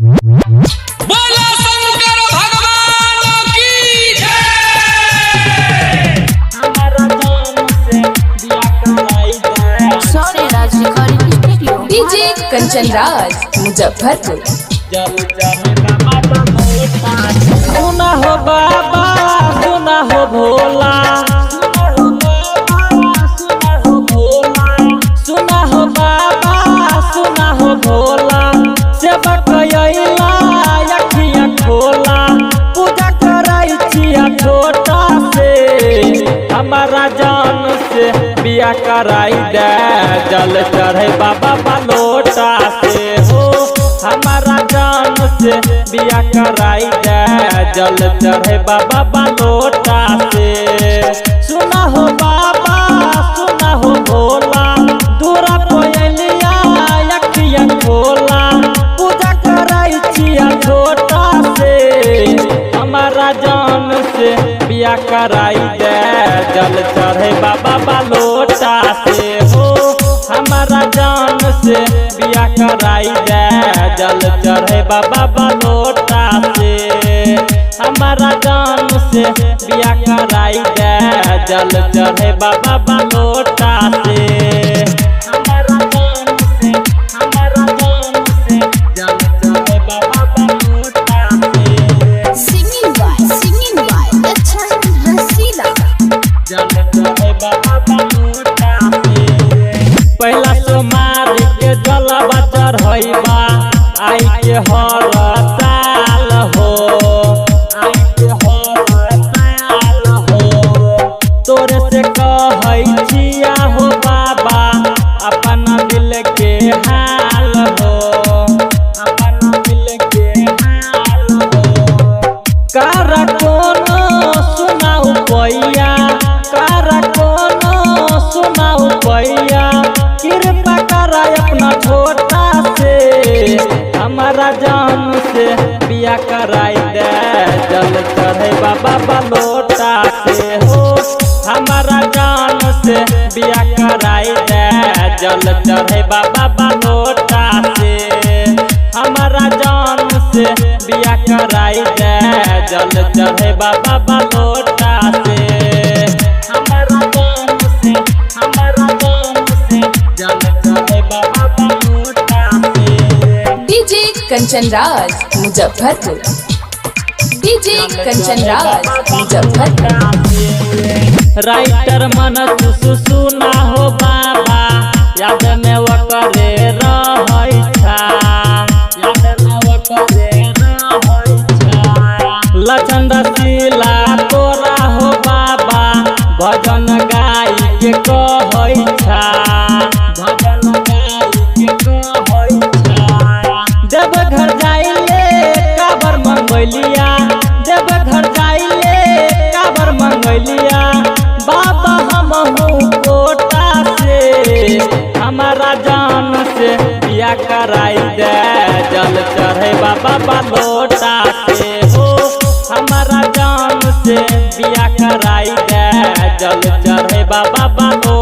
बोला शंकर भगवान की जय। सौर्य राज recording studio DJ Kanchan Raj Muzaffarpur. सुना हो बाबा सुना हो भोला, सुना हो बाबा सुना हो भोला, सेवक अइला अखियाँ खोला, पूजा कराई छिया छोटा से, हमारा जान से बिया कराई दे, जल चढ़े बाबा बलोटा से हो, हमारा जान से बिया कराई दे, जल चढ़े बाबा बलोटा से। सुना हो बाबा सुना हो भोला, दूरा कोयलिया अखियाँ खोला, पूजा कराई छिया छोटा से, हमारा जान से बिया कराई दे, जल चढ़े बाबा बलोटा से हो, हमारा जान से बिया कराई दे, जल चढ़े बाबा बलोटा से, हमारा जान से बिया कराई दे, जल चढ़े बाबा बलोटा से, हमारा जान से जल चढ़े बाबा बलोटा से। सिंगिंग बाय लच्छन रसीला। जल चढ़े बाबा बलोटा से। पहला सोमवार के जलवा चढ़ैबा, आई के हर साल हो, आई के हर साल हो, तोरे से कहै छिया हो बाबा अपन दिल के हाल हो, अपन दिल के हाल हो, कर कोनो सुनाऊ पैया, कर कोनो सुनाऊ पैया, कृपा करा अपना छोटा से, हमारा जान से बिया कराई दे, जल चढ़े बाबा बलोटा से हो, हमारा जान से बिया कराई दे, जल चढ़े बाबा बलोटा से, हमारा जान से बिया कराई दे, जल चढ़े बाबा बलोटा से, हमारा जान से जल चढ़े बाबा बलोटा से। DJ Kanchan Raj Muzaffarpur. DJ Kanchan Raj Muzaffarpur. Writer मन सुना हो बाबा, याद में वकरे रहै छा, याद में वकरे रहै छा, लक्षण रसीला तोरा हो बाबा, भजन गाई के कहै छा, भजन गाई के कहै छा, देवघर जाइले काबर मंगलिया, देवघर जाइले काबर मंगलिया, बाबा हमहू कोटा से, हमारा जान से बिया कराई दे, जल चढ़े बाबा बलोटा से हो, हमारा जान से बिया कराई दे, जल चढ़े बाबा बलोटा।